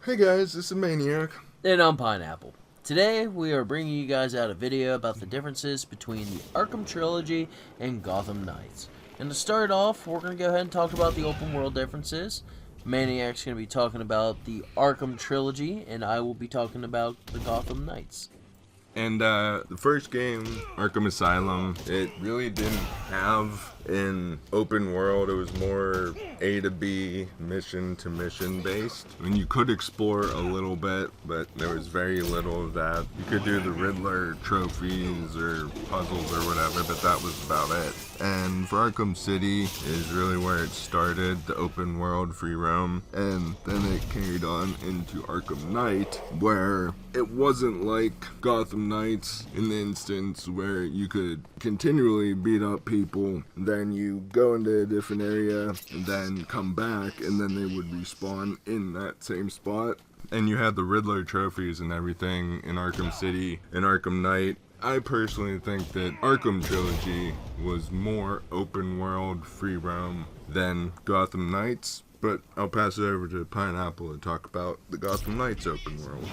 Hey guys, this is Maniac. And I'm Pineapple. Today we are bringing you guys out a video about the differences between the Arkham Trilogy and Gotham Knights. And to start off, we're going to go ahead and talk about the open world differences. Maniac's going to be talking about the Arkham Trilogy, and I will be talking about the Gotham Knights. And the first game, Arkham Asylum, it really didn't have an open world. It was more A to B, mission to mission based. I mean, you could explore a little bit, but there was very little of that. You could do the Riddler trophies or puzzles or whatever, but that was about it. And for Arkham City is really where it started, the open world free roam, and then it carried on into Arkham Knight, where it wasn't like Gotham Knights in the instance where you could continually beat up people, then you go into a different area, and then come back, and then they would respawn in that same spot. And you had the Riddler trophies and everything in Arkham City and Arkham Knight. I personally think that Arkham Trilogy was more open world free roam than Gotham Knights, but I'll pass it over to Pineapple to talk about the Gotham Knights open world.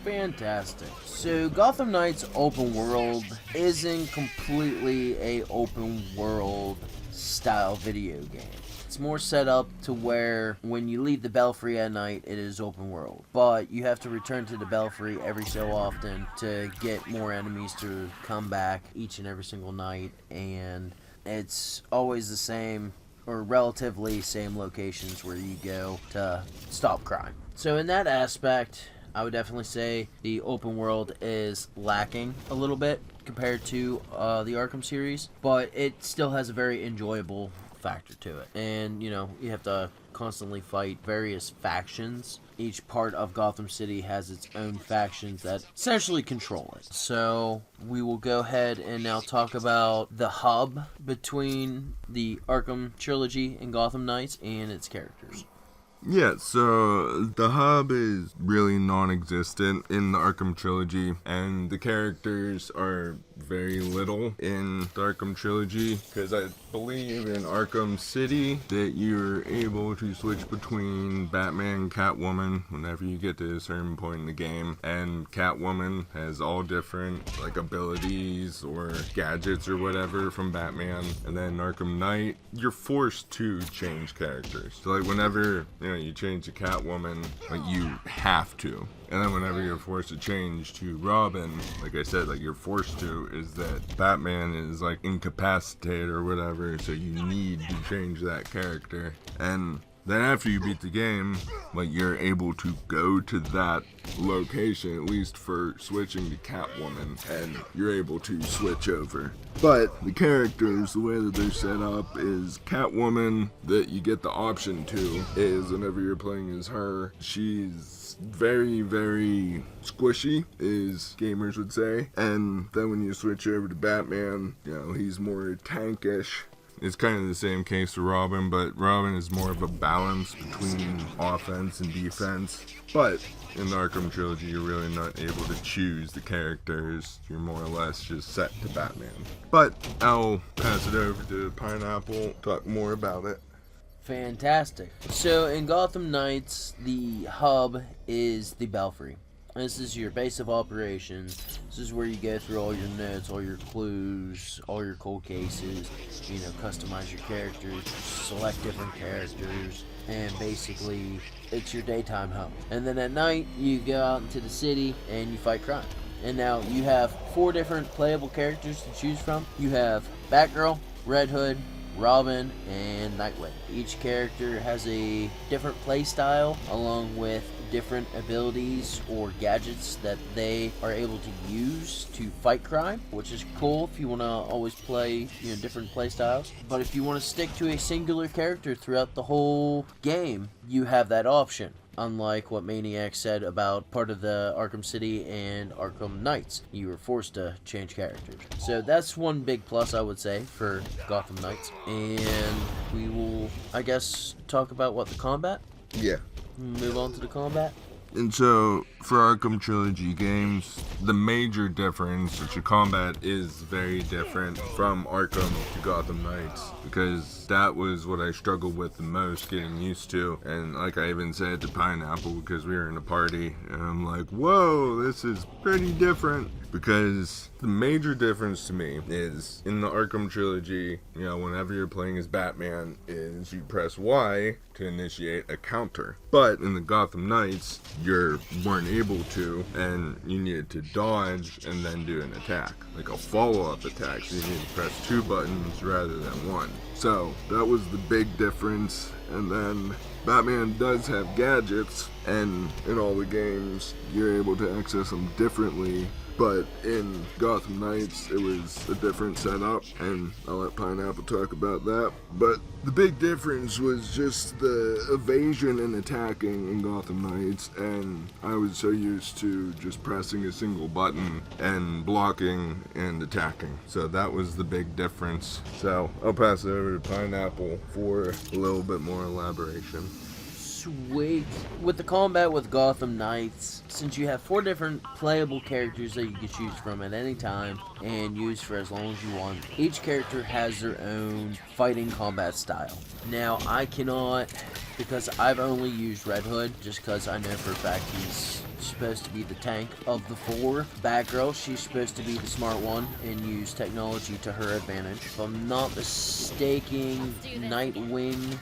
Fantastic. So Gotham Knights open world isn't completely a open world style video game. It's more set up to where when you leave the Belfry at night, it is open world. But you have to return to the Belfry every so often to get more enemies to come back each and every single night. And it's always the same, or relatively same locations where you go to stop crime. So in that aspect, I would definitely say the open world is lacking a little bit compared to the Arkham series. But it still has a very enjoyable factor to it. And, you have to constantly fight various factions. Each part of Gotham City has its own factions that essentially control it. So we will go ahead and now talk about the hub between the Arkham Trilogy and Gotham Knights and its characters. Yeah, so the hub is really non-existent in the Arkham Trilogy, and the characters are very little in the Arkham Trilogy, because I believe in Arkham City that you're able to switch between Batman and Catwoman whenever you get to a certain point in the game, and Catwoman has all different abilities or gadgets or whatever from Batman. And then Arkham Knight, you're forced to change characters. So whenever you change to Catwoman, you have to. And then whenever you're forced to change to Robin, like I said, you're forced to, is that Batman is incapacitated or whatever, so you need to change that character. And then after you beat the game, you're able to go to that location, at least for switching to Catwoman, and you're able to switch over. But the characters, the way that they're set up is Catwoman, that you get the option to, is whenever you're playing as her, she's very, very squishy, as gamers would say. And then when you switch over to Batman, he's more tankish. It's kind of the same case for Robin, but Robin is more of a balance between offense and defense. But in the Arkham Trilogy, you're really not able to choose the characters. You're more or less just set to Batman. But I'll pass it over to Pineapple, talk more about it. Fantastic. So in Gotham Knights, the hub is the Belfry. This is your base of operations. This is where you go through all your notes, all your clues, all your cold cases, customize your characters, select different characters, and basically it's your daytime hub. And then at night, you go out into the city and you fight crime. And now you have 4 different playable characters to choose from. You have Batgirl, Red Hood, Robin, and Nightwing. Each character has a different play style along with different abilities or gadgets that they are able to use to fight crime, which is cool if you want to always play different play styles. But if you want to stick to a singular character throughout the whole game, you have that option. Unlike what Maniac said about part of the Arkham City and Arkham Knights, you were forced to change characters. So that's one big plus, I would say, for Gotham Knights. And we will, I guess, talk about the combat? Yeah. Move on to the combat? And so, for Arkham Trilogy games, the major difference is your combat is very different from Arkham to Gotham Knights, because that was what I struggled with the most getting used to. And like I even said to Pineapple, because we were in a party, and I'm like, whoa, this is pretty different. Because the major difference to me is in the Arkham Trilogy, you know, whenever you're playing as Batman, is you press Y to initiate a counter. But in the Gotham Knights, you weren't able to, and you needed to dodge and then do an attack, like a follow-up attack. So you need to press 2 buttons rather than 1. So that was the big difference. And then Batman does have gadgets, and in all the games, you're able to access them differently. But in Gotham Knights, it was a different setup, and I'll let Pineapple talk about that. But the big difference was just the evasion and attacking in Gotham Knights, and I was so used to just pressing a single button and blocking and attacking. So that was the big difference. So I'll pass it over to Pineapple for a little bit more elaboration. Sweet. With the combat with Gotham Knights, since you have 4 different playable characters that you can choose from at any time and use for as long as you want, each character has their own fighting combat style. Now, I cannot, because I've only used Red Hood, just because I know for a fact he's supposed to be the tank of the 4. Batgirl, she's supposed to be the smart one and use technology to her advantage. If I'm not mistaken, Nightwing,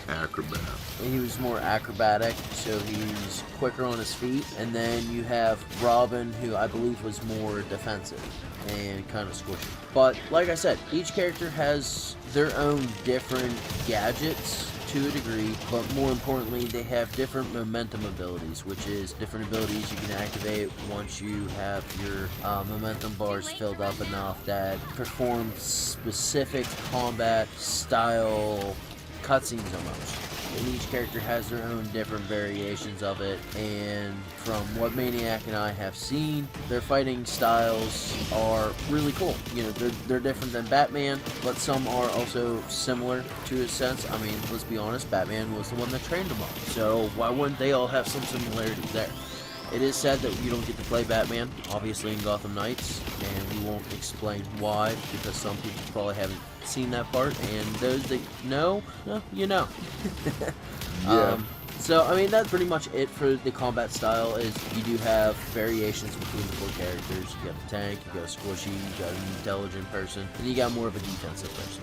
Acrobat. he was more acrobatic, so he's quicker on his feet. And then you have Robin, who I believe was more defensive and kind of squishy. But like I said, each character has their own different gadgets to a degree, but more importantly, they have different momentum abilities, which is different abilities you can activate once you have your momentum bars filled up enough that perform specific combat style cutscenes almost. And each character has their own different variations of it, and from what Maniac and I have seen, their fighting styles are really cool. You know, they're different than Batman, but some are also similar to a sense. I mean, let's be honest, Batman was the one that trained them all, so why wouldn't they all have some similarities there? It is sad that you don't get to play Batman, obviously, in Gotham Knights, and we won't explain why, because some people probably haven't seen that part, and those that know, well, you know. Yeah. So, I mean, that's pretty much it for the combat style, is you do have variations between the 4 characters. You got the tank, you got a squishy, you got an intelligent person, and you got more of a defensive person.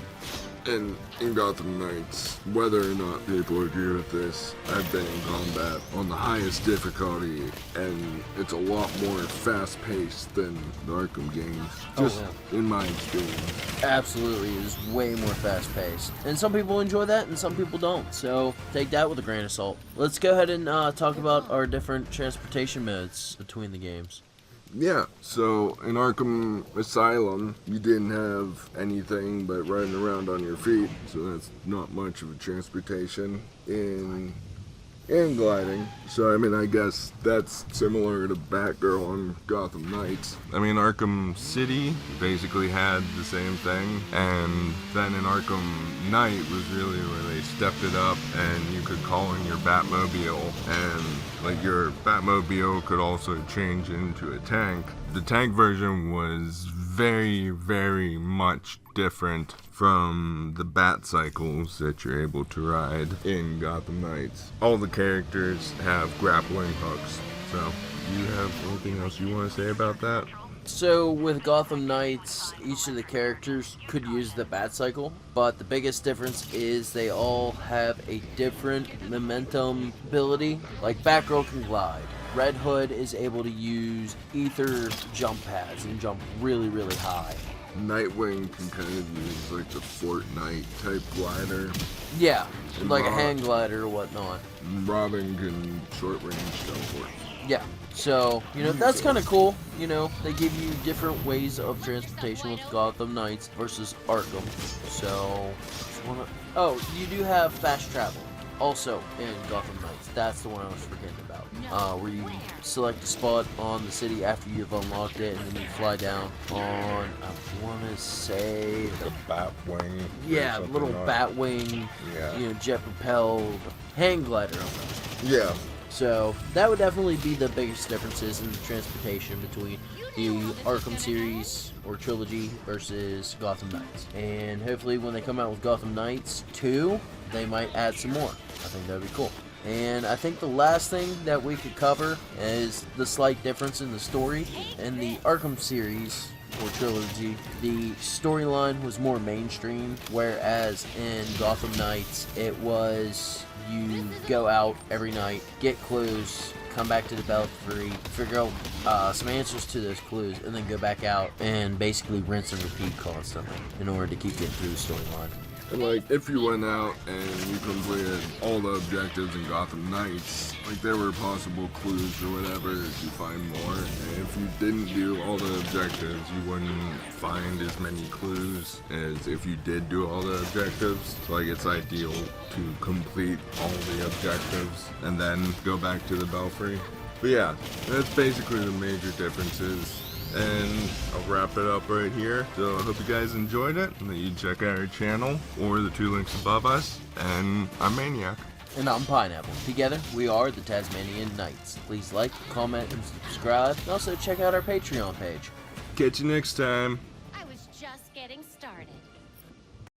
And in Gotham Knights, whether or not people agree with this, I've been in combat on the highest difficulty, and it's a lot more fast-paced than the Arkham games, just in my experience. Absolutely, it is way more fast-paced. And some people enjoy that, and some people don't, so take that with a grain of salt. Let's go ahead and talk about our different transportation modes between the games. Yeah, so in Arkham Asylum, you didn't have anything but riding around on your feet, so that's not much of a transportation. And gliding. So, I mean, I guess that's similar to Batgirl on Gotham Knights. I mean, Arkham City basically had the same thing, and then in Arkham Knight was really where they stepped it up, and you could call in your Batmobile, and like your Batmobile could also change into a tank. The tank version was very, very much different from the bat cycles that you're able to ride in Gotham Knights. All the characters have grappling hooks. So, do you have anything else you want to say about that? So with Gotham Knights, each of the characters could use the bat cycle, but the biggest difference is they all have a different momentum ability. Like Batgirl can glide. Red Hood is able to use ether jump pads and jump really, really high. Nightwing can kind of use like the Fortnite type glider. Yeah, like a hang glider or whatnot. Robin can short range teleport. Yeah, so, you know, that's kind of cool. You know, they give you different ways of transportation with Gotham Knights versus Arkham. So, oh, you do have fast travel also in Gotham Knights. That's the one I was forgetting about. Where you select a spot on the city after you've unlocked it, and then you fly down on, I want to say, the Batwing. Yeah, little Batwing, yeah. You know, jet propelled hang glider almost. Yeah. So that would definitely be the biggest differences in the transportation between the Arkham series or trilogy versus Gotham Knights. And hopefully when they come out with Gotham Knights 2, they might add some more. I think that would be cool. And I think the last thing that we could cover is the slight difference in the story. In the Arkham series or trilogy, the storyline was more mainstream, whereas in Gotham Knights, it was you go out every night, get clues, come back to the Belfry, figure out some answers to those clues, and then go back out and basically rinse and repeat constantly in order to keep getting through the storyline. And like, if you went out and you completed all the objectives in Gotham Knights, like there were possible clues or whatever to find more. And if you didn't do all the objectives, you wouldn't find as many clues as if you did do all the objectives. So like, it's ideal to complete all the objectives and then go back to the Belfry. But yeah, that's basically the major differences. And I'll wrap it up right here. So I hope you guys enjoyed it and that you check out our channel or the 2 links above us. And I'm Maniac. And I'm Pineapple. Together, we are the Tasmanian Knights. Please like, comment, and subscribe. And also check out our Patreon page. Catch you next time. I was just getting started.